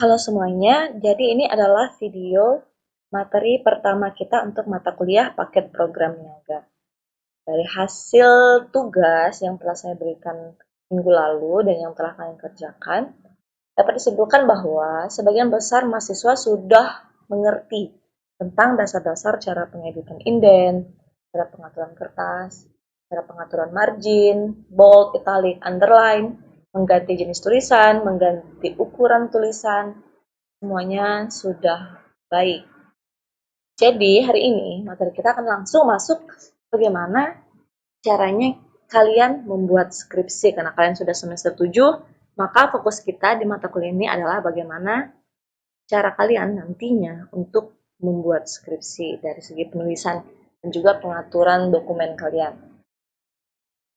Halo semuanya, jadi ini adalah video materi pertama kita untuk mata kuliah paket program niaga. Dari hasil tugas yang telah saya berikan minggu lalu dan yang telah kalian kerjakan, dapat disimpulkan bahwa sebagian besar mahasiswa sudah mengerti tentang dasar-dasar cara pengeditan indent, cara pengaturan kertas, cara pengaturan margin, bold, italic, underline, mengganti jenis tulisan, mengganti ukuran tulisan, semuanya sudah baik. Jadi hari ini materi kita akan langsung masuk bagaimana caranya kalian membuat skripsi. Karena kalian sudah semester 7, maka fokus kita di mata kuliah ini adalah bagaimana cara kalian nantinya untuk membuat skripsi dari segi penulisan dan juga pengaturan dokumen kalian.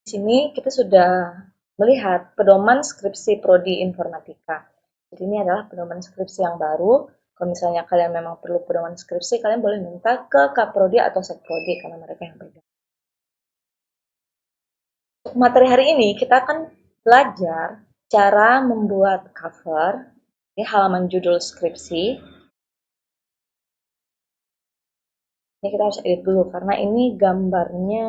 Di sini kita sudah melihat pedoman skripsi Prodi Informatika. Jadi ini adalah pedoman skripsi yang baru. Kalau misalnya kalian memang perlu pedoman skripsi, kalian boleh minta ke Kaprodi atau Sekprodi karena mereka yang pegang. Untuk materi hari ini kita akan belajar cara membuat cover, ini halaman judul skripsi. Ini kita harus edit dulu karena ini gambarnya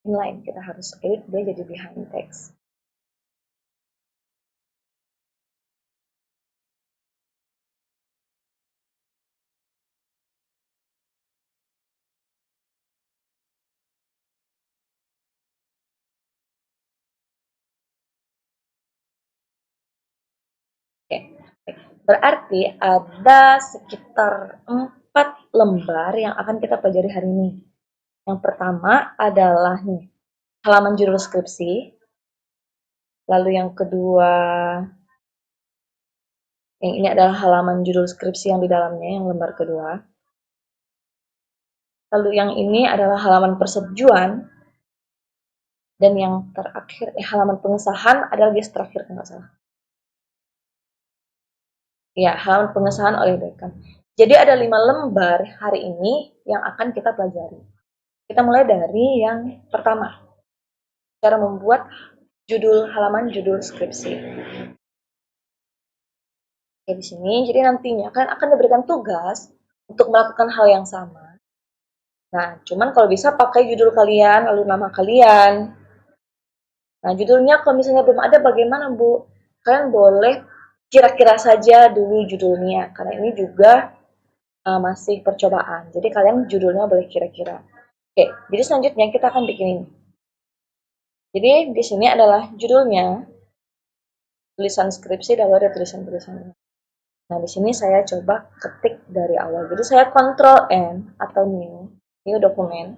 inline, kita harus edit dia jadi behind text. Oke. Berarti ada sekitar 4 lembar yang akan kita pelajari hari ini. Yang pertama adalah nih, halaman judul skripsi. Lalu yang kedua, yang ini adalah halaman judul skripsi yang di dalamnya, yang lembar kedua. Lalu yang ini adalah halaman persetujuan. Dan yang terakhir, halaman pengesahan ada lagi terakhir kalau nggak salah. Ya, halaman pengesahan oleh dekan. Jadi ada 5 lembar hari ini yang akan kita pelajari. Kita mulai dari yang pertama, cara membuat halaman judul skripsi. Oke, di sini, jadi nantinya kalian akan diberikan tugas untuk melakukan hal yang sama. Nah, cuman kalau bisa pakai judul kalian, lalu nama kalian. Nah, judulnya kalau misalnya belum ada bagaimana, Bu? Kalian boleh kira-kira saja dulu judulnya, karena ini juga masih percobaan. Jadi kalian judulnya boleh kira-kira. Oke, jadi selanjutnya kita akan bikin ini. Jadi di sini adalah judulnya, tulisan skripsi dan ada tulisan-tulisannya. Nah, di sini saya coba ketik dari awal. Jadi saya Ctrl N atau new dokumen.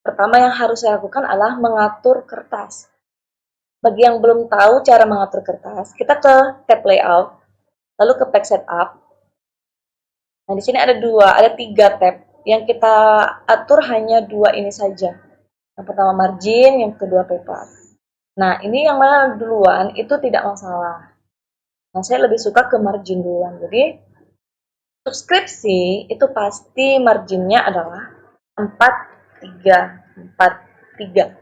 Pertama yang harus saya lakukan adalah mengatur kertas. Bagi yang belum tahu cara mengatur kertas, kita ke tab layout, lalu ke page setup. Nah, di sini ada 3 tab. Yang kita atur hanya 2 ini saja. Yang pertama margin, yang kedua paper. Nah, ini yang mana duluan itu tidak masalah. Nah, saya lebih suka ke margin duluan. Jadi, untuk skripsi itu pasti marginnya adalah 4,3.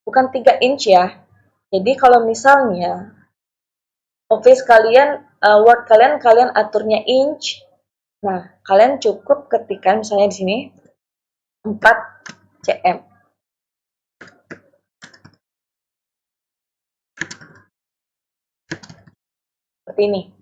Bukan 3 inch ya. Jadi kalau misalnya office kalian, Word kalian aturnya inch. Nah, kalian cukup ketikkan misalnya di sini 4 cm. Seperti ini.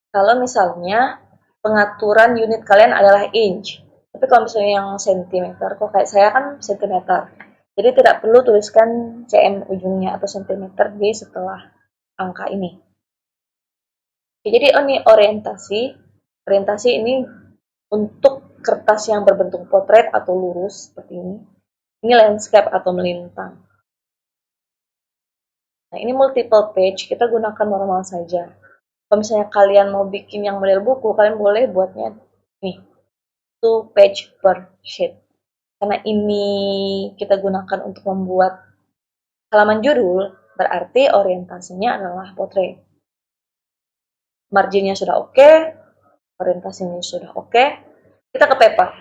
Kalau misalnya pengaturan unit kalian adalah inch. Tapi kalau misalnya yang sentimeter, kok kayak saya kan sentimeter. Jadi tidak perlu tuliskan cm ujungnya atau sentimeter di setelah angka ini. Jadi ini orientasi. Orientasi ini untuk kertas yang berbentuk potret atau lurus seperti ini. Ini landscape atau melintang. Nah, ini multiple page, kita gunakan normal saja. Kalau misalnya kalian mau bikin yang model buku, kalian boleh buatnya nih, 2 page per sheet. Karena ini kita gunakan untuk membuat halaman judul, berarti orientasinya adalah potret. Marginnya sudah oke, orientasinya sudah oke, kita ke paper.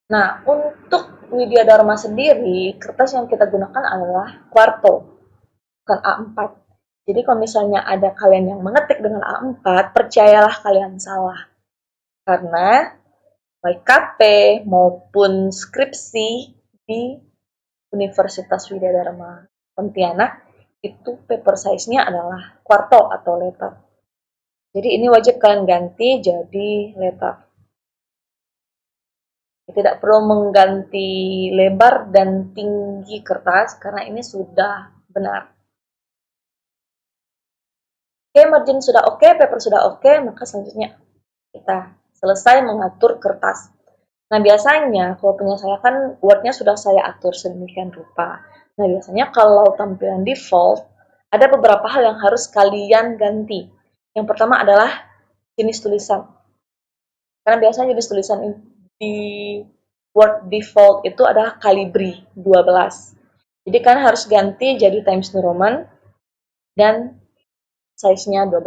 Nah, untuk Widya Dharma sendiri, kertas yang kita gunakan adalah Quarto, bukan A4. Jadi kalau misalnya ada kalian yang mengetik dengan A4, percayalah kalian salah. Karena baik KP maupun skripsi di Universitas Widyadharma Pontianak itu paper size-nya adalah kuarto atau letter. Jadi ini wajib kalian ganti jadi letter. Tidak perlu mengganti lebar dan tinggi kertas karena ini sudah benar. Oke, margin sudah oke, paper sudah oke, maka selanjutnya kita selesai mengatur kertas. Nah, biasanya kalau punya saya kan Word-nya sudah saya atur sedemikian rupa. Nah, biasanya kalau tampilan default, ada beberapa hal yang harus kalian ganti. Yang pertama adalah jenis tulisan. Karena biasanya jenis tulisan di Word default itu adalah Calibri 12. Jadi kalian harus ganti jadi Times New Roman dan size-nya 12.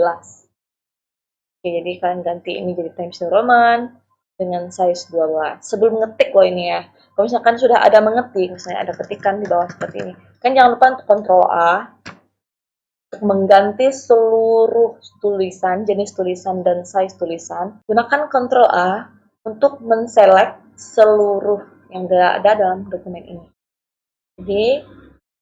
Oke, jadi kalian ganti ini jadi Times New Roman dengan size 12. Sebelum ngetik loh ini ya. Kalau misalkan sudah ada mengetik, misalnya ada ketikan di bawah seperti ini. Kan jangan lupa untuk Ctrl A untuk mengganti seluruh tulisan, jenis tulisan dan size tulisan. Gunakan Ctrl A untuk menselect seluruh yang ada dalam dokumen ini. Jadi,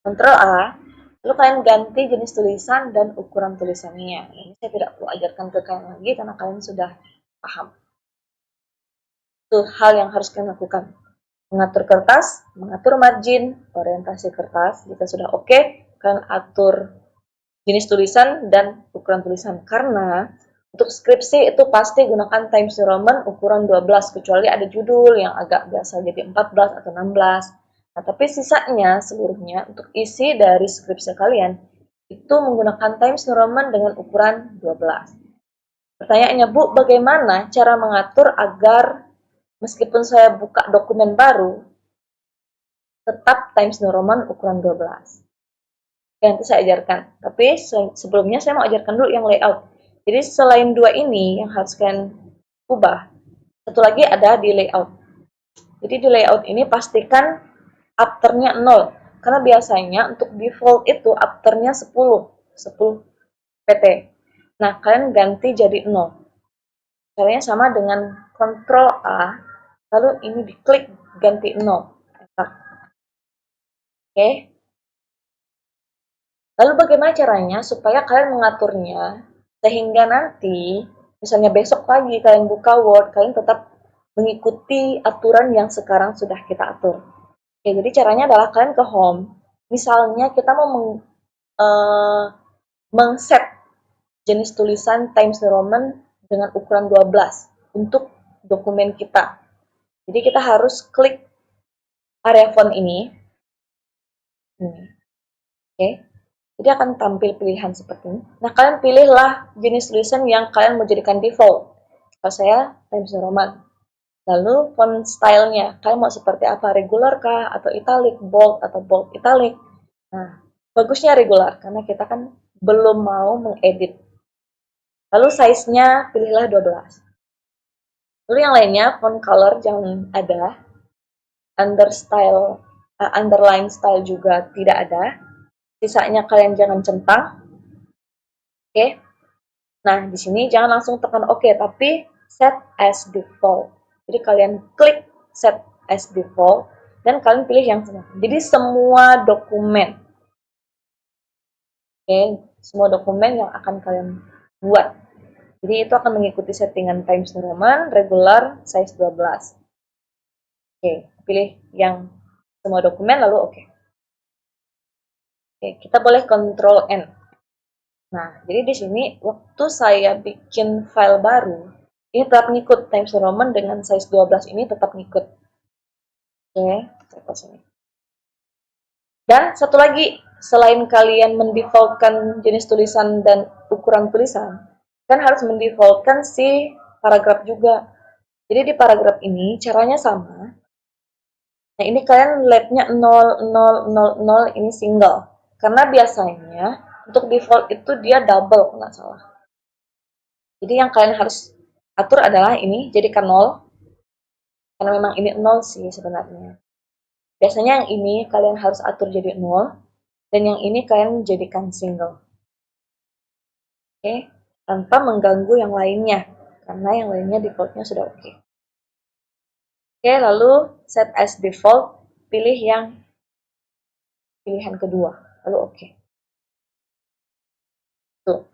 Ctrl A, lalu kalian ganti jenis tulisan dan ukuran tulisannya. Ini saya tidak perlu ajarkan ke kalian lagi karena kalian sudah paham. Itu hal yang harus kalian lakukan. Mengatur kertas, mengatur margin, orientasi kertas. Jika sudah oke, kalian atur jenis tulisan dan ukuran tulisan. Karena untuk skripsi itu pasti gunakan Times New Roman ukuran 12, kecuali ada judul yang agak biasa jadi 14 atau 16. Nah, tapi sisanya seluruhnya untuk isi dari skripsi kalian itu menggunakan Times New Roman dengan ukuran 12. Pertanyaannya, Bu, bagaimana cara mengatur agar meskipun saya buka dokumen baru, tetap Times New Roman ukuran 12? Yang nanti saya ajarkan. Tapi sebelumnya saya mau ajarkan dulu yang layout. Jadi selain dua ini yang harus kalian ubah, satu lagi ada di layout. Jadi di layout ini pastikan afternya 0. Karena biasanya untuk default itu afternya 10 pt. Nah, kalian ganti jadi 0. Caranya sama dengan Ctrl A, lalu ini diklik ganti 0. Oke. Lalu bagaimana caranya supaya kalian mengaturnya sehingga nanti misalnya besok pagi kalian buka Word, kalian tetap mengikuti aturan yang sekarang sudah kita atur. Oke, jadi caranya adalah kalian ke home. Misalnya kita mau mengset jenis tulisan Times New Roman dengan ukuran 12 untuk dokumen kita. Jadi kita harus klik area font ini. Oke. Jadi akan tampil pilihan seperti ini. Nah, kalian pilihlah jenis tulisan yang kalian mau jadikan default. Kalau saya Times New Roman. Lalu font stylenya, kalian mau seperti apa? Regular kah? Atau italic, bold, atau bold italic? Nah, bagusnya regular, karena kita kan belum mau mengedit. Lalu size-nya pilihlah 12. Lalu yang lainnya, font color jangan ada. Underline style juga tidak ada. Sisanya kalian jangan centang. Oke. Nah, di sini jangan langsung tekan OK, tapi set as default. Jadi kalian klik set as default dan kalian pilih yang sama. Jadi semua dokumen. Oke, semua dokumen yang akan kalian buat. Jadi itu akan mengikuti settingan Times New Roman, regular, size 12. Oke, pilih yang semua dokumen lalu OK. Oke, kita boleh Ctrl N. Nah, jadi di sini waktu saya bikin file baru, ini tetap ngikut Times New Roman dengan size 12 ini tetap ngikut. Oke, saya close ini. Dan satu lagi, selain kalian mendefaultkan jenis tulisan dan ukuran tulisan, kan harus mendefaultkan si paragraf juga. Jadi di paragraf ini caranya sama. Nah, ini kalian LED-nya 0000, ini single. Karena biasanya untuk default itu dia double kalau nggak salah. Jadi yang kalian harus atur adalah ini jadikan 0. Karena memang ini 0 sih sebenarnya. Biasanya yang ini kalian harus atur jadi 0. Dan yang ini kalian jadikan single. Oke, tanpa mengganggu yang lainnya, karena yang lainnya defaultnya sudah oke. Oke, lalu set as default, pilih yang pilihan kedua, lalu oke. Tuh,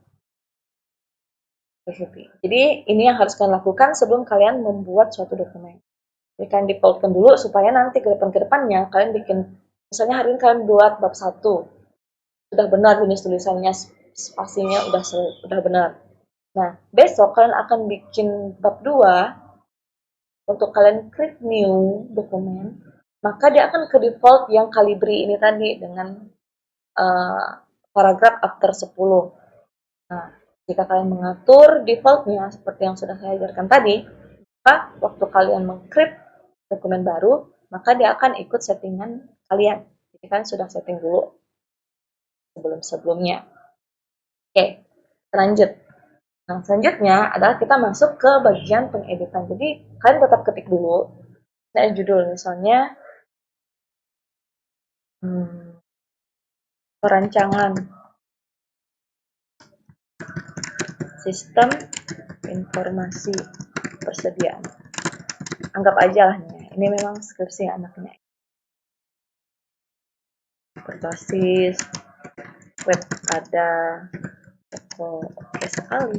jadi ini yang harus kalian lakukan sebelum kalian membuat suatu dokumen. Jadi kalian defaultkan dulu supaya nanti ke depannya kalian bikin, misalnya hari ini kalian buat bab 1, sudah benar jenis tulisannya, spasinya udah benar. Nah, besok kalian akan bikin bab 2, untuk kalian create new dokumen, maka dia akan ke default yang Calibri ini tadi dengan paragraf after 10. Nah, jika kalian mengatur defaultnya seperti yang sudah saya ajarkan tadi, maka waktu kalian meng-create dokumen baru, maka dia akan ikut settingan kalian. Jadi kan sudah setting dulu sebelum-sebelumnya. Oke, lanjut. Nah, selanjutnya adalah kita masuk ke bagian pengeditan. Jadi, kalian tetap ketik dulu. Nah, judul misalnya, perancangan sistem informasi persediaan. Anggap aja lah nih, ini memang skripsi anaknya. Berbasis web ada, oke sekali.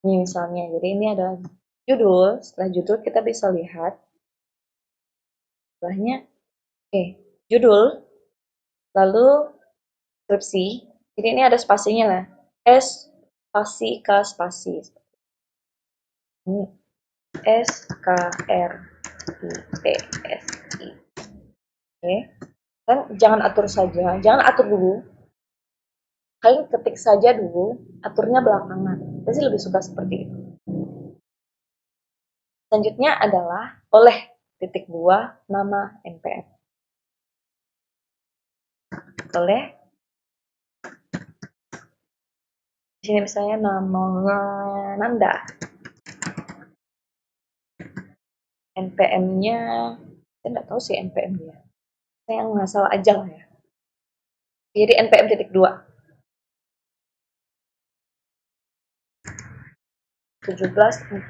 Ini misalnya, jadi ini ada judul. Setelah judul kita bisa lihat setelahnya, judul, lalu skripsi. Jadi ini ada spasinya lah, S spasi K spasi. Ini S K R I P S I. Oke, kan jangan atur saja, jangan atur dulu. Kalian ketik saja dulu, aturnya belakangan. Saya sih lebih suka seperti itu. Selanjutnya adalah oleh .2 nama NPM. Oleh, di sini misalnya nama Nanda. NPM-nya, saya nggak tahu sih NPM-nya. Saya ngasal aja lah ya. Jadi NPM .2. 1742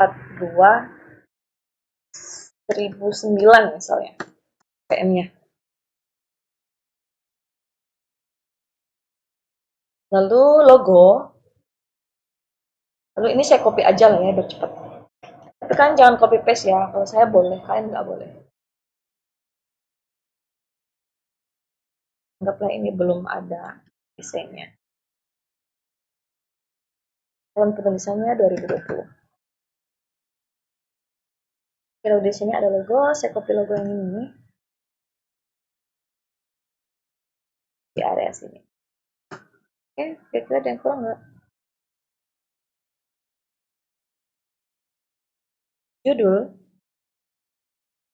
1009 misalnya PM-nya. Lalu logo. Lalu ini saya copy aja lah ya biar cepat. Tapi kan jangan copy paste ya. Kalau saya boleh, kalian nggak boleh. Anggaplah ini belum ada desainnya. Dalam penulisannya 2020. Kalau di sini ada logo, saya copy logo yang ini di area sini. Oke, kira-kira ada yang kurang nggak? Judul,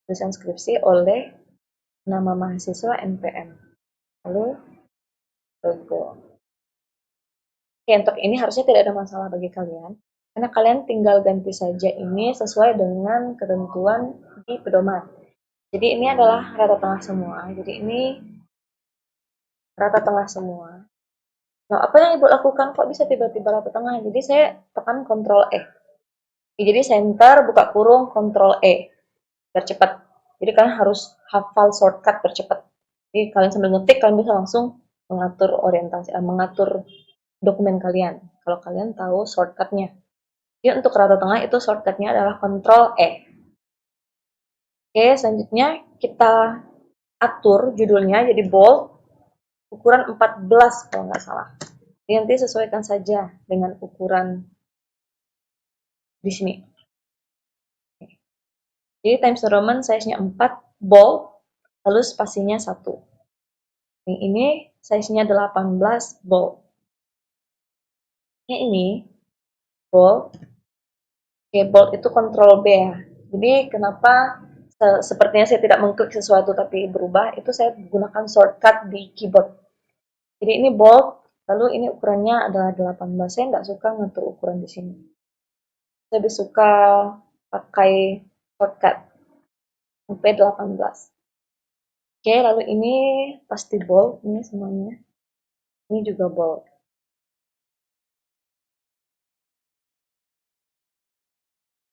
tulisan skripsi oleh nama mahasiswa NPM. Lalu logo. Oke, untuk ini harusnya tidak ada masalah bagi kalian, karena kalian tinggal ganti saja ini sesuai dengan ketentuan di pedoman. Jadi ini adalah rata tengah semua. Jadi ini rata tengah semua. Nah, apa yang Ibu lakukan kok bisa tiba-tiba rata tengah? Jadi saya tekan Ctrl E. Jadi center, buka kurung, Ctrl E. Biar cepat. Jadi kalian harus hafal shortcut biar cepat. Jadi kalian sambil ngetik, kalian bisa langsung mengatur orientasi, mengatur dokumen kalian. Kalau kalian tahu shortcutnya. Jadi untuk rata tengah itu shortcutnya adalah Ctrl E. Oke, selanjutnya kita atur judulnya jadi bold, ukuran 14 kalau nggak salah. Jadi nanti sesuaikan saja dengan ukuran di sini. Jadi Times New Roman size-nya 4, bold, lalu spasinya 1. Yang ini size-nya 18, bold. Yang ini bold. Oke, bold itu Ctrl B ya. Jadi kenapa sepertinya saya tidak mengklik sesuatu tapi berubah, itu saya gunakan shortcut di keyboard. Jadi ini bold, lalu ini ukurannya adalah 18. Saya nggak suka ngatur ukuran di sini. Saya lebih suka pakai shortcut sampai 18. Oke, lalu ini pasti bold ini semuanya. Ini juga bold.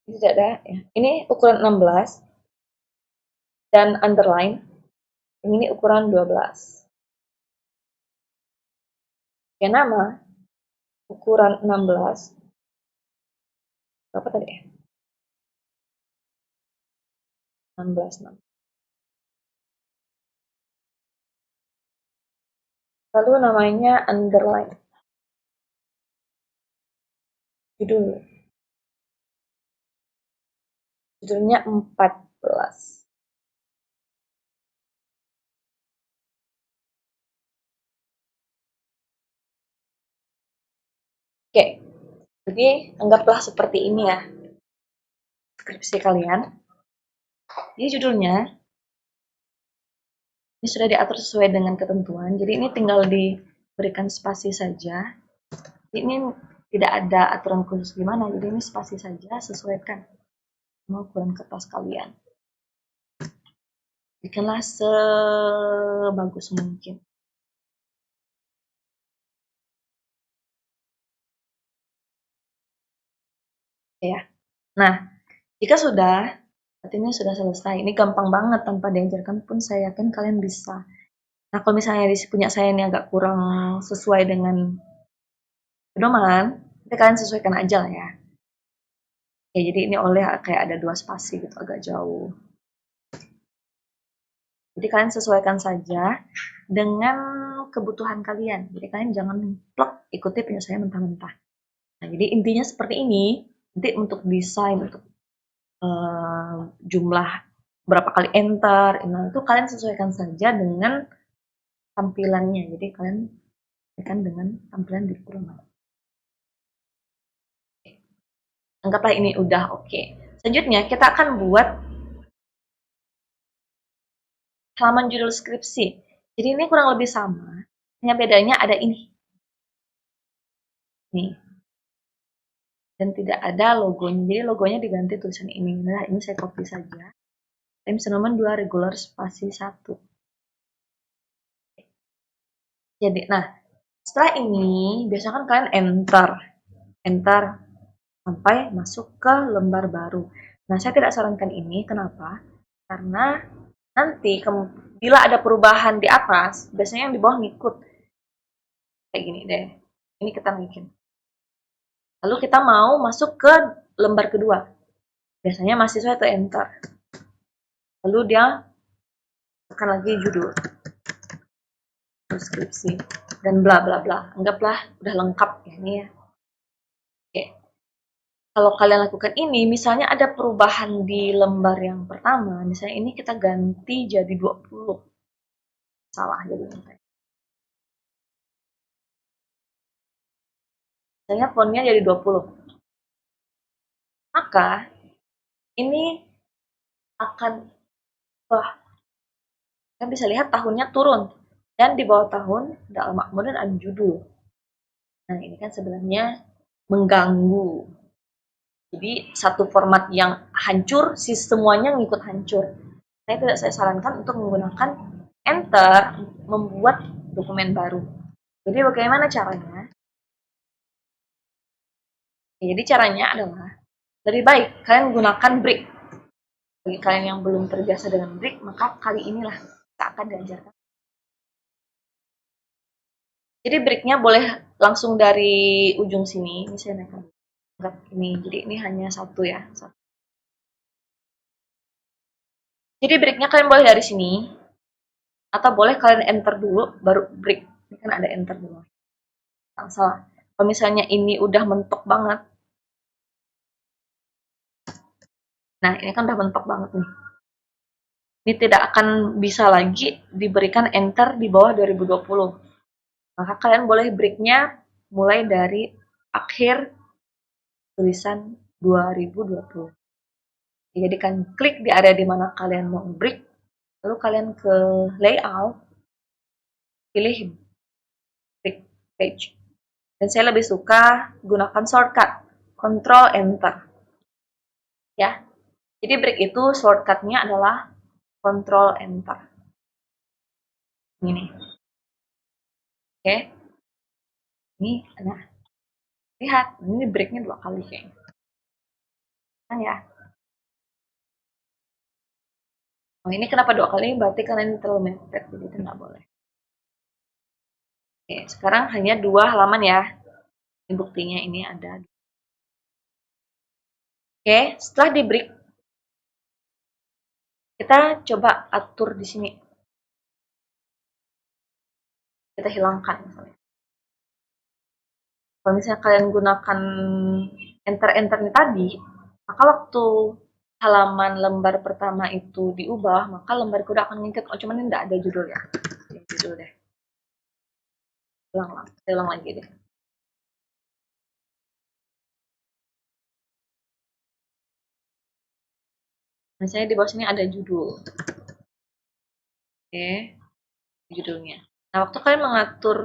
Ini tidak ada ya. Ini ukuran 16 dan underline. Ini ukuran 12. Oke, nama ukuran 16. Berapa tadi ya? 16. Lalu namanya underline. Judul. Judulnya 14. Oke, jadi anggaplah seperti ini ya skripsi kalian. Ini judulnya ini sudah diatur sesuai dengan ketentuan. Jadi ini tinggal diberikan spasi saja. Ini tidak ada aturan khusus gimana. Jadi ini spasi saja, sesuaikan sama ukuran kertas kalian. Bikinlah sebagus mungkin. Ya. Nah, jika sudah, berarti ini sudah selesai. Ini gampang banget tanpa diajarkan pun saya yakin kalian bisa. Nah, kalau misalnya di punya saya ini agak kurang sesuai dengan pedoman, nanti kalian sesuaikan aja lah ya. Ya, jadi ini oleh kayak ada 2 spasi gitu, agak jauh. Jadi kalian sesuaikan saja dengan kebutuhan kalian. Jadi kalian jangan plek ikuti punya saya mentah-mentah. Nah, jadi intinya seperti ini. Nanti untuk desain, untuk jumlah berapa kali enter, nah itu kalian sesuaikan saja dengan tampilannya. Jadi kalian sesuaikan dengan tampilan di kurungan. Anggaplah ini udah oke. Selanjutnya kita akan buat halaman judul skripsi. Jadi ini kurang lebih sama, hanya bedanya ada ini. Nih. Dan tidak ada logonya. Jadi logonya diganti tulisan ini. Nah, ini saya copy saja. Times Roman 2 regular spasi 1. Jadi, nah, setelah ini biasanya kan kalian enter sampai masuk ke lembar baru. Nah, saya tidak sarankan ini. Kenapa? Karena nanti bila ada perubahan di atas, biasanya yang di bawah ngikut. Kayak gini deh. Ini kita naikin. Lalu kita mau masuk ke lembar kedua. Biasanya mahasiswa itu enter. Lalu dia tekan lagi judul, deskripsi, dan bla bla bla. Anggaplah udah lengkap ya ini ya. Oke. Kalau kalian lakukan ini, misalnya ada perubahan di lembar yang pertama, misalnya ini kita ganti jadi 20. Salah jadi misalnya fontnya jadi 20. Maka ini akan wah, kalian bisa lihat tahunnya turun. Dan di bawah tahun, tidak lama kemudian ada judul. Nah, ini kan sebenarnya mengganggu. Jadi, satu format yang hancur, semuanya ngikut hancur. Saya sarankan untuk menggunakan enter membuat dokumen baru. Jadi, bagaimana caranya? Jadi, caranya adalah lebih baik kalian gunakan brick. Bagi kalian yang belum terbiasa dengan brick, maka kali inilah kita akan diajarkan. Jadi breaknya boleh langsung dari ujung sini. Ini saya naikkan ini. Jadi ini hanya satu ya. Jadi breaknya kalian boleh dari sini. Atau boleh kalian enter dulu baru break. Ini kan ada enter dulu. Salah. Kalau misalnya ini udah mentok banget. Nah ini kan udah mentok banget nih. Ini tidak akan bisa lagi diberikan enter di bawah 2020. Maka kalian boleh breaknya mulai dari akhir tulisan 2020. Jadi kan klik di area di mana kalian mau break, lalu kalian ke layout, pilih break page. Dan saya lebih suka gunakan shortcut, Control Enter. Ya, jadi break itu shortcutnya adalah Control Enter. Ini. Oke. Ini, nah, lihat, ini breaknya 2 kali kayaknya. Nah ya. Oh, ini kenapa 2 kali? Berarti kalian terlalu mepet, jadi itu nggak boleh. Oke, sekarang hanya 2 halaman ya. Ini buktinya ini ada. Oke, setelah di break, kita coba atur di sini. Kita hilangkan misalnya. Kalau misalnya kalian gunakan enter-enter tadi, maka waktu halaman lembar pertama itu diubah, maka lembar kedua akan ngikut. Oh, cuman ini nggak ada judul ya. Judul deh. Ulang lagi deh. Misalnya di bawah sini ada judul. Oke, judulnya. Nah, waktu kalian mengatur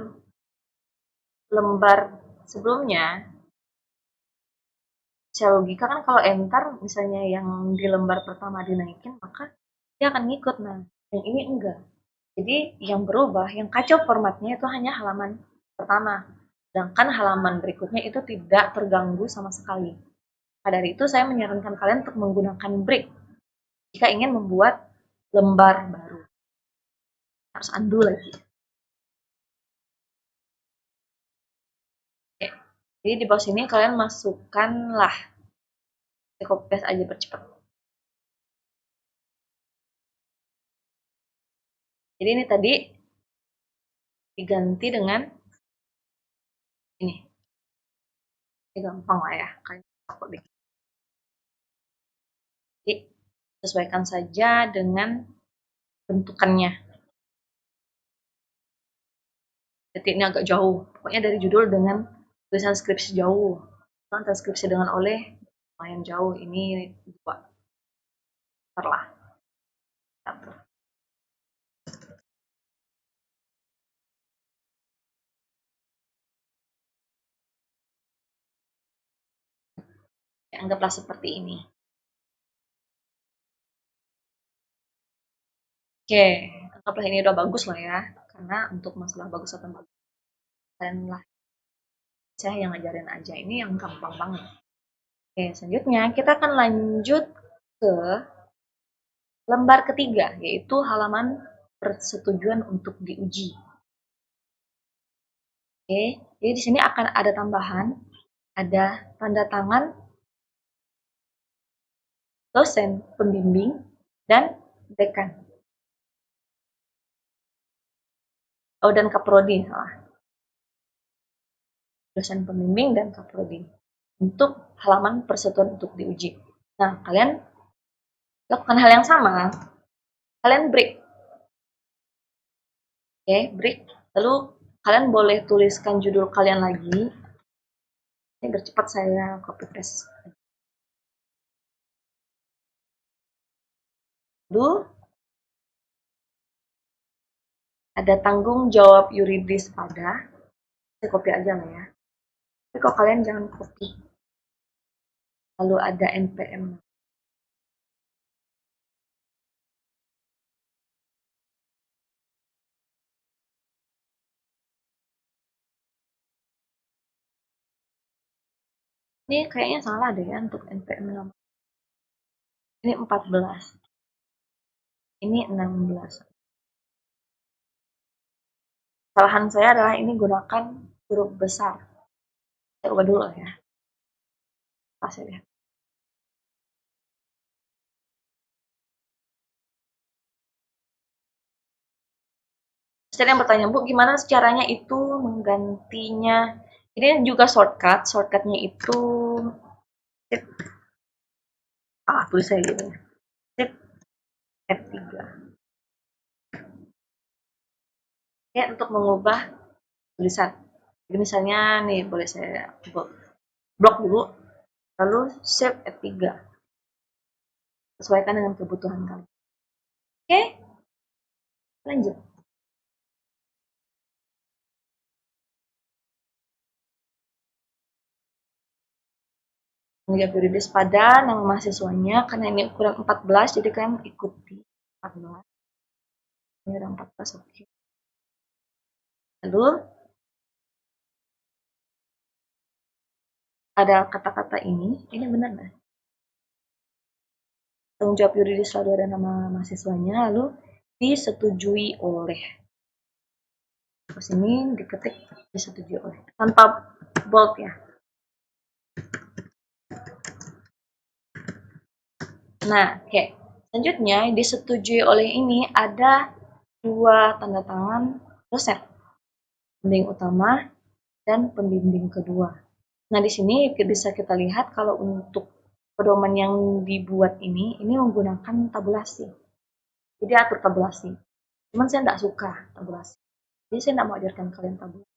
lembar sebelumnya, secara logika kan kalau enter misalnya yang di lembar pertama dinaikin, maka dia akan ngikut. Nah, yang ini enggak. Jadi yang berubah, yang kacau formatnya itu hanya halaman pertama. Sedangkan halaman berikutnya itu tidak terganggu sama sekali. Nah, dari itu saya menyarankan kalian untuk menggunakan break jika ingin membuat lembar baru. Harus undo lagi. Oke. Jadi di bawah sini kalian masukkanlah, copy paste aja percepat. Jadi ini tadi diganti dengan ini. Ini gampang lah ya, kalian aku deh. Jadi sesuaikan saja dengan bentukannya. Jadi ini agak jauh. Pokoknya dari judul dengan tulisan skripsi jauh. Kan transkripsi dengan oleh lumayan jauh. Ini 2. Lah. Satu. Ya, anggaplah seperti ini. Oke, anggaplah ini udah bagus lah ya. Karena untuk masalah bagus atau bagus, kalian lah saya yang ngajarin aja. Ini yang gampang banget. Oke, selanjutnya kita akan lanjut ke lembar ketiga, yaitu halaman persetujuan untuk diuji. Oke, jadi di sini akan ada tambahan, ada tanda tangan dosen pembimbing dan dekan. Oh, dan kaprodi, salah. Dosen pembimbing dan kaprodi untuk halaman persetujuan untuk diuji. Nah, kalian lakukan hal yang sama. Kalian break. Oke, break. Lalu kalian boleh tuliskan judul kalian lagi. Ini bercepat saya copy paste. Lalu ada tanggung jawab yuridis pada, saya copy aja lah ya. Tapi kok kalian jangan copy. Lalu ada NPM. Ini kayaknya salah deh ya untuk NPM nama. Ini 14. Ini 16. Kesalahan saya adalah ini gunakan huruf besar. Saya ubah dulu ya. Kasih lihat. Terus yang bertanya, Bu, gimana caranya itu menggantinya? Ini juga shortcut. Shortcutnya itu tulis saya gitu. Shift F3. Ya, untuk mengubah tulisan. Jadi misalnya nih, boleh saya blok dulu, lalu save F3. Sesuaikan dengan kebutuhan kamu. Oke, lanjut. Menjawab yuridis pada nama mahasiswanya, karena ini ukuran 14, jadi kalian ikuti 14. Ini udah 14, oke. Lalu ada kata-kata ini benar nggak? Tanggung jawab yuridis selalu ada nama mahasiswanya, lalu disetujui oleh. Terus ini diketik disetujui oleh tanpa bold ya. Nah, oke. Selanjutnya disetujui oleh ini ada dua tanda tangan dosen, pembimbing utama dan pembimbing kedua. Nah, di sini bisa kita lihat kalau untuk pedoman yang dibuat ini menggunakan tabulasi. Jadi atur tabulasi. Cuman saya tidak suka tabulasi. Jadi saya tidak mau ajarkan kalian tabulasi.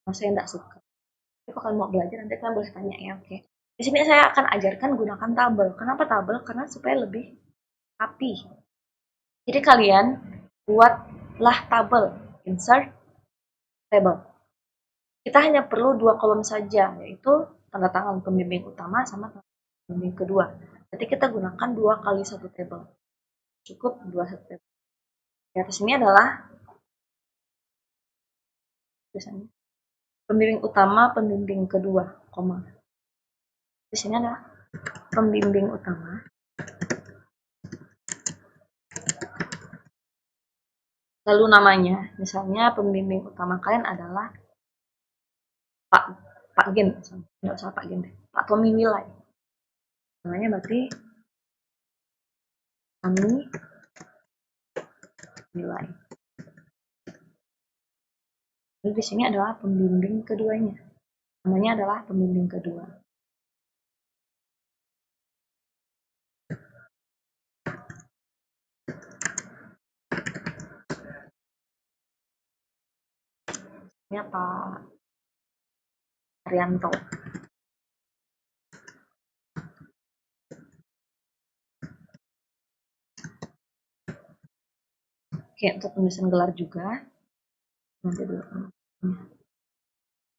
Nah, saya tidak suka. Tapi kalau kalian mau belajar, nanti kalian boleh tanya ya, oke. Di sini saya akan ajarkan gunakan tabel. Kenapa tabel? Karena supaya lebih rapi. Jadi kalian buatlah tabel. Insert table. Kita hanya perlu dua kolom saja, yaitu tanda tangan pembimbing utama sama tanda tangan pembimbing kedua. Jadi kita gunakan 2 kali 1 table. Cukup 2 table. Di atas ini adalah tulisannya pembimbing utama, pembimbing kedua, koma. Di sini ada pembimbing utama. Lalu namanya, misalnya pembimbing utama kalian adalah Pak Gen, nggak usah Pak Gen deh, Pak Tommy Wilai. Namanya berarti kami Wilai. Lalu di sini adalah pembimbing keduanya. Namanya adalah pembimbing kedua. Ini Pak Arianto. Oke, untuk penulisan gelar juga. Nanti dulu.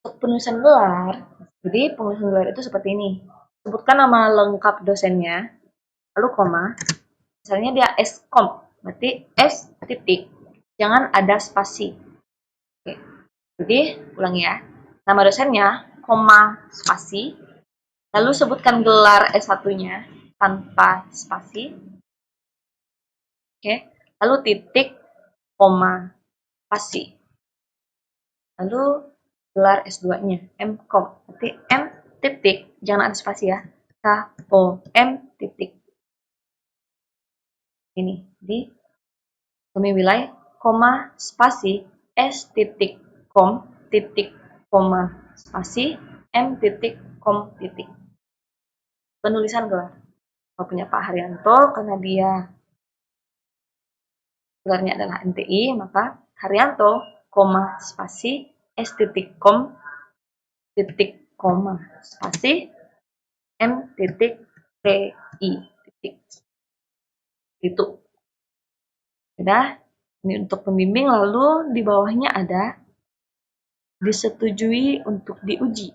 Untuk penulisan gelar, jadi penulisan gelar itu seperti ini. Sebutkan nama lengkap dosennya, lalu koma. Misalnya dia Skom, berarti S titik. Jangan ada spasi. Oke. Jadi, ulangi ya. Nama dosennya, koma, spasi. Lalu sebutkan gelar S1-nya tanpa spasi. Oke. Lalu titik, koma, spasi. Lalu gelar S2-nya, M.Com. Berarti M titik, jangan ada spasi ya. K-O-M titik. Ini, di Tommy Wilai, koma, spasi, S titik, com, titik, koma, spasi, M titik, com, titik. Penulisan gelar. Kalau punya Pak Haryanto, karena dia gelarnya adalah MTI, maka Haryanto, koma, spasi, S titik, com, titik, koma, spasi, M titik, TI, titik. Itu. Sudah. Ini untuk pembimbing, lalu di bawahnya ada disetujui untuk diuji.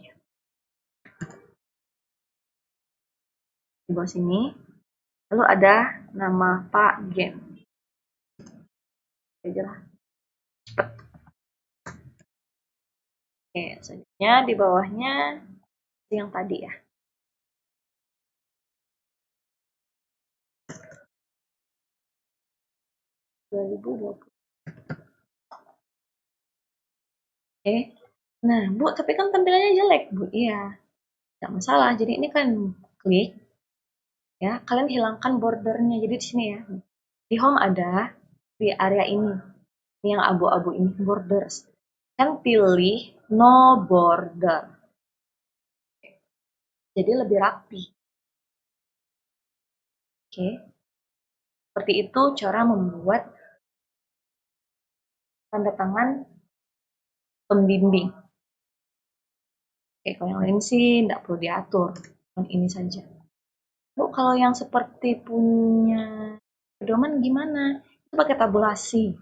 Di bawah sini. Lalu ada nama Pak Gen. Aja lah. Cepet. Oke, selanjutnya di bawahnya yang tadi ya. Oke. Nah, Bu, tapi kan tampilannya jelek, Bu. Iya. Tidak masalah. Jadi ini kan klik ya, kalian hilangkan bordernya. Jadi di sini ya. Di home ada di area ini. Ini yang abu-abu ini borders. Kan pilih no border. Jadi lebih rapi. Oke. Seperti itu cara membuat tanda tangan pembimbing. Oke, kalau yang lain sih tidak perlu diatur. Yang ini saja. Bu, kalau yang seperti punya pedoman gimana? Itu pakai tabulasi.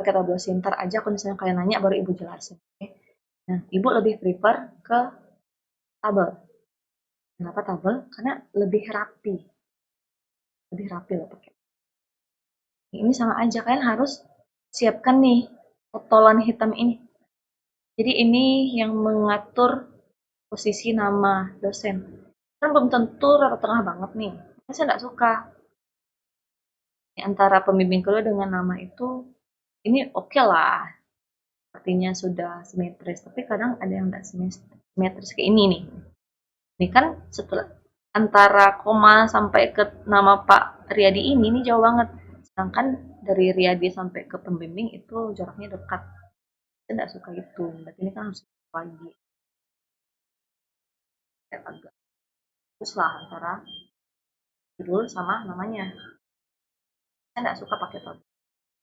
Pakai tabulasi. Ntar aja kalau misalnya kalian nanya baru Ibu jelasin. Oke? Nah, Ibu lebih prefer ke tabel. Kenapa tabel? Karena lebih rapi. Lebih rapi loh pakai. Ini sama aja, kalian harus siapkan nih totolan hitam ini. Jadi ini yang mengatur posisi nama dosen. Kan belum tentu rata tengah banget nih. Saya nggak suka. Antara pembimbing kedua dengan nama itu, ini oke lah. Artinya sudah simetris. Tapi kadang ada yang nggak simetris kayak ini nih. Ini kan setelah antara koma sampai ke nama Pak Riyadi ini jauh banget. Sedangkan dari Riyadi sampai ke pembimbing itu jaraknya dekat. Saya nggak suka itu. Berarti ini kan harus lagi agak terus lah antara judul sama namanya. Saya nggak suka pakai tabel.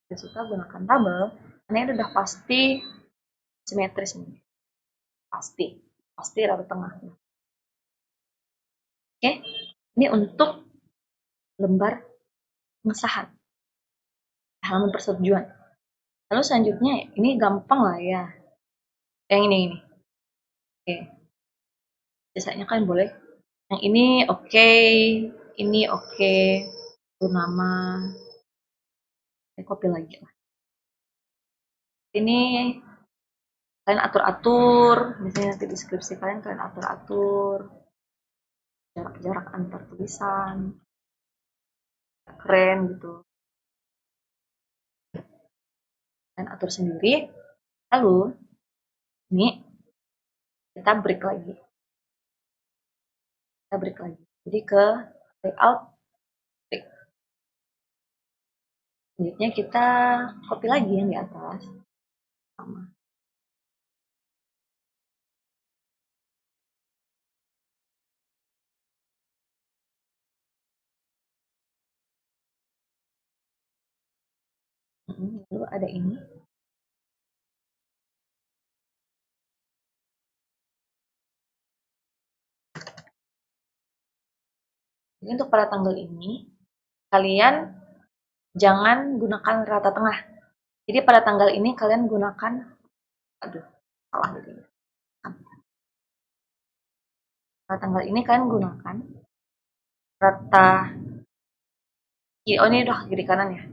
Saya suka gunakan tabel karena ini udah pasti simetris nih. Pasti. Pasti rata tengah. Oke. Ini untuk lembar pengesahan. Halaman persetujuan. Lalu selanjutnya ini gampang lah ya. Yang ini. Oke. Biasanya kan boleh. Yang ini oke. Ini oke. Itu nama. Saya copy lagi lah. Ini kalian atur-atur. Misalnya nanti deskripsi kalian atur-atur. Jarak-jarak antar tulisan. Keren gitu. Dan atur sendiri. Lalu ini kita break lagi. Jadi ke layout break. Selanjutnya kita copy lagi yang di atas. Sama. Lalu ada ini. Jadi untuk pada tanggal ini, kalian jangan gunakan rata tengah. Jadi pada tanggal ini kalian gunakan, salah gitu. Pada tanggal ini kalian gunakan rata, oh ini udah kiri kanan ya.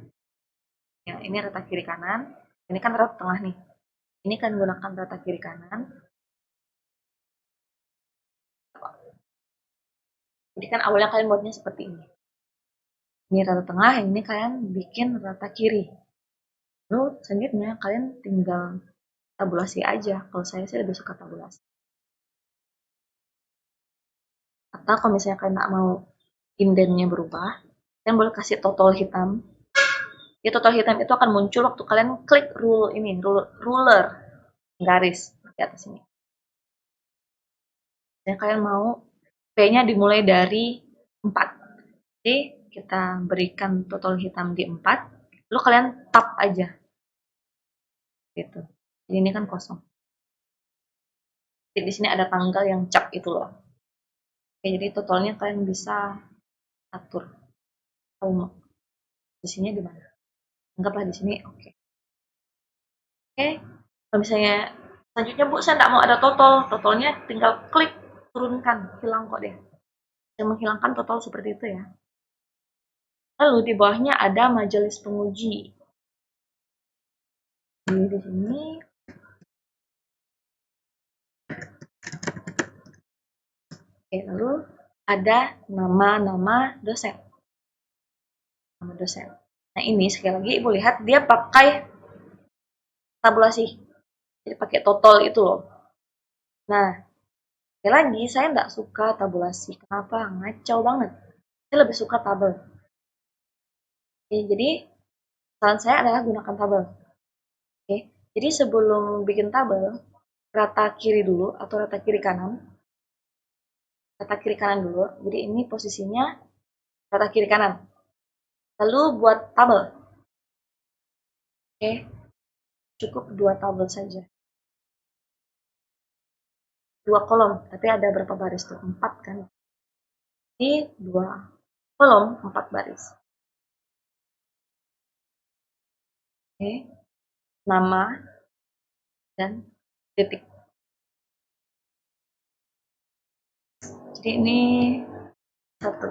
Ya, ini rata kiri kanan, ini kan rata tengah nih. Ini kalian gunakan rata kiri kanan. Jadi kan awalnya kalian buatnya seperti ini. Ini rata tengah, yang ini kalian bikin rata kiri. Lalu selanjutnya kalian tinggal tabulasi aja. Kalau saya sih lebih suka tabulasi. Atau kalau misalnya kalian nggak mau indennya berubah, kalian boleh kasih total hitam. Di total hitam itu akan muncul waktu kalian klik ruler garis di atas ini. Dan kalian mau P-nya dimulai dari 4. Jadi kita berikan total hitam di 4, lalu kalian tap aja. Gitu. Jadi ini kan kosong. Jadi di sini ada tanggal yang cap itu loh. Oke, jadi totalnya kalian bisa atur. Kalau mau posisinya di mana? Anggaplah di sini, oke. Oke, kalau misalnya selanjutnya Bu, saya nggak mau ada totalnya tinggal klik turunkan, hilang kok deh. Saya menghilangkan total seperti itu ya. Lalu di bawahnya ada majelis penguji. Di sini oke, lalu ada nama-nama dosen. Nama dosen. Nah ini sekali lagi Ibu lihat dia pakai tabulasi. Jadi pakai total itu loh. Nah, sekali lagi saya nggak suka tabulasi. Kenapa? Ngacau banget. Saya lebih suka tabel. Oke, jadi saran saya adalah gunakan tabel. Oke, jadi sebelum bikin tabel, rata kiri dulu atau rata kiri kanan. Rata kiri kanan dulu. Jadi ini posisinya rata kiri kanan. Lalu buat tabel. Oke, cukup 2 tabel saja. 2 kolom, tapi ada berapa baris tuh? 4 kan? Jadi 2 kolom, 4 baris. Oke, nama dan titik. Jadi ini satu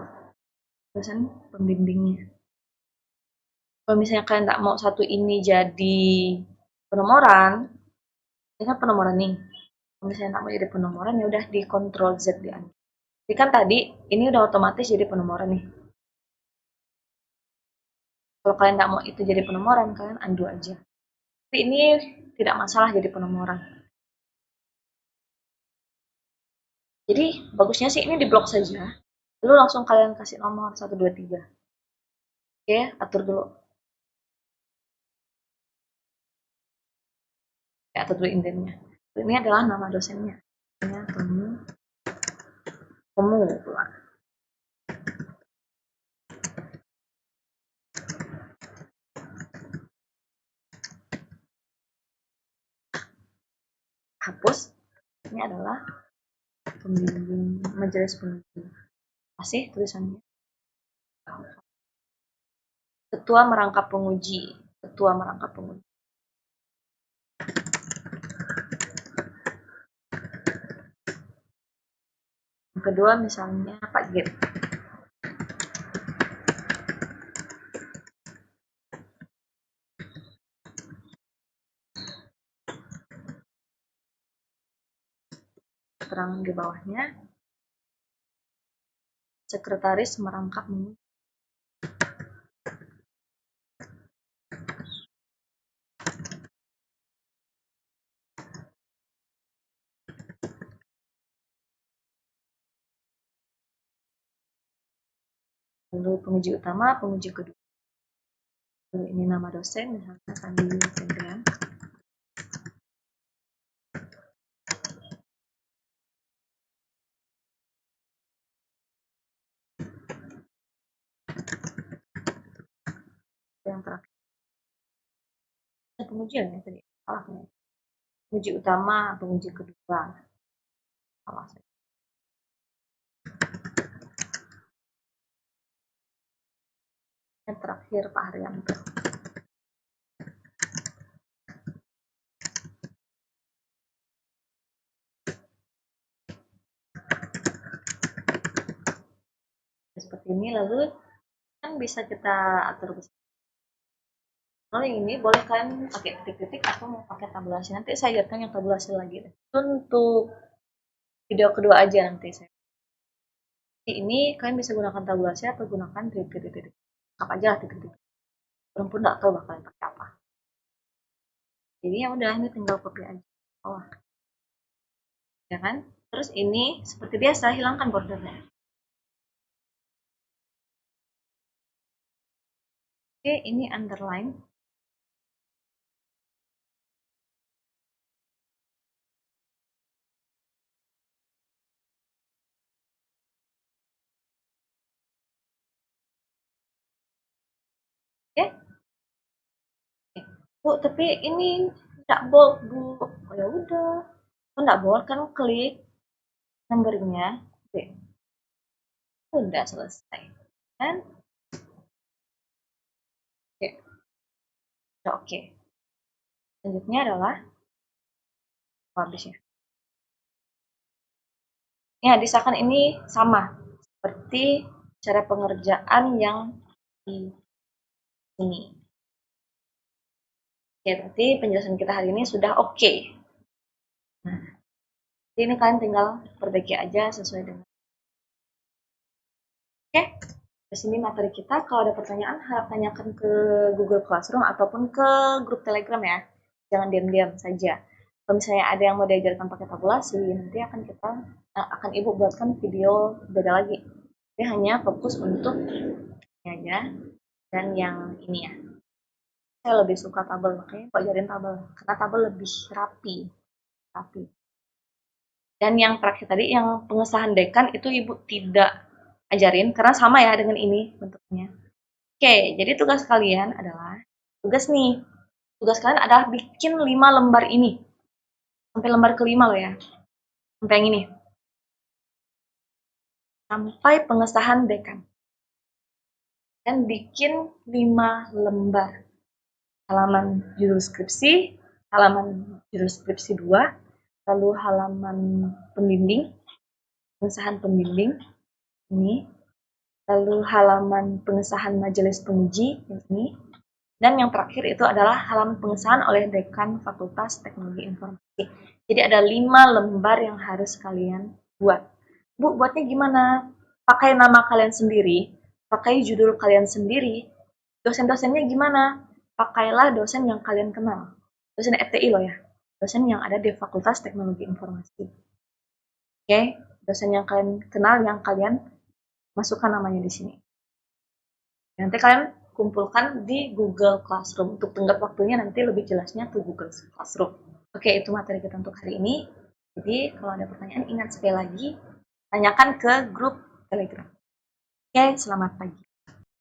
dosen pembimbingnya. Kalau misalnya kalian nggak mau satu ini jadi penomoran, Ini kan penomoran nih. Kalau misalnya nggak mau jadi penomoran, ya udah di Ctrl Z di undo. Jadi kan tadi ini udah otomatis jadi penomoran nih. Kalau kalian nggak mau itu jadi penomoran, kalian undo aja. Tapi ini tidak masalah jadi penomoran. Jadi bagusnya sih ini diblok saja. Lalu langsung kalian kasih nomor 1, 2, 3. Oke, atur dulu. Ya, atur dulu indennya. Ini adalah nama dosennya. Ini temu pula. Hapus. Ini adalah pembimbing majelis pembimbing. Masih tulisannya. Ketua merangkap penguji. Ketua merangkap penguji. Yang kedua misalnya Pak Gip. Keterangan di bawahnya. Sekretaris merangkap penguji. Lalu penguji utama, penguji kedua. Lalu ini nama dosen, misalnya Sandi Febrian. Yang terakhir. Pengujian ya tadi. Salah ya. Penguji utama, penguji kedua. Salah. Yang terakhir Pak Haryanto. Seperti ini, lalu kan bisa kita atur besar. Kalau yang ini boleh kan pakai titik-titik atau mau pakai tabulasi. Nanti saya ajarkan yang tabulasi lagi. Untuk video kedua aja nanti saya. Ini kalian bisa gunakan tabulasi atau gunakan titik-titik. Apa aja lah titik-titik. Orang pun nggak tahu bakalan pakai apa. Jadi ya udah, ini tinggal copy aja. Oh, ya kan? Terus ini seperti biasa hilangkan bordernya. Oke, ini underline. Oke. Bu, tapi ini tidak bold, Bu. Oh, ya udah. Kalau nggak bold kan klik numbernya. Oke. Udah selesai. Kan? Oke. Udah oke. Selanjutnya adalah publish-nya. Ya, disahkan ini sama seperti cara pengerjaan yang di sini. Oke, berarti penjelasan kita hari ini sudah oke. Nah, ini kalian tinggal perbaiki aja sesuai dengan. Oke, di sini materi kita. Kalau ada pertanyaan, harap tanyakan ke Google Classroom ataupun ke grup Telegram ya. Jangan diam-diam saja. Kalau misalnya ada yang mau diajarkan pakai tabulasi, nanti akan Ibu buatkan video beda lagi. Ini hanya fokus untuk ini aja dan yang ini ya. Saya lebih suka tabel, makanya kok ajarin tabel. Karena tabel lebih rapi. Dan yang terakhir tadi, yang pengesahan dekan itu Ibu tidak ajarin, karena sama ya dengan ini bentuknya. Oke, jadi tugas kalian adalah, tugas kalian adalah bikin 5 lembar ini. Sampai lembar kelima loh ya. Sampai yang ini. Sampai pengesahan dekan. Dan bikin 5 lembar. Halaman judul skripsi, halaman judul skripsi 2, lalu halaman pembimbing, pengesahan pembimbing, ini, lalu halaman pengesahan majelis penguji, ini, Dan yang terakhir itu adalah halaman pengesahan oleh Dekan Fakultas Teknologi Informasi. Jadi ada 5 lembar yang harus kalian buat. Bu, buatnya gimana? Pakai nama kalian sendiri, pakai judul kalian sendiri. Dosen-dosennya gimana? Pakailah dosen yang kalian kenal. Dosen FTI loh ya. Dosen yang ada di Fakultas Teknologi Informasi. Oke, dosen yang kalian kenal, yang kalian masukkan namanya di sini. Nanti kalian kumpulkan di Google Classroom. Untuk tenggat waktunya nanti lebih jelasnya ke Google Classroom. Oke, itu materi kita untuk hari ini. Jadi, kalau ada pertanyaan, ingat sekali lagi, tanyakan ke grup Telegram. Oke, selamat pagi.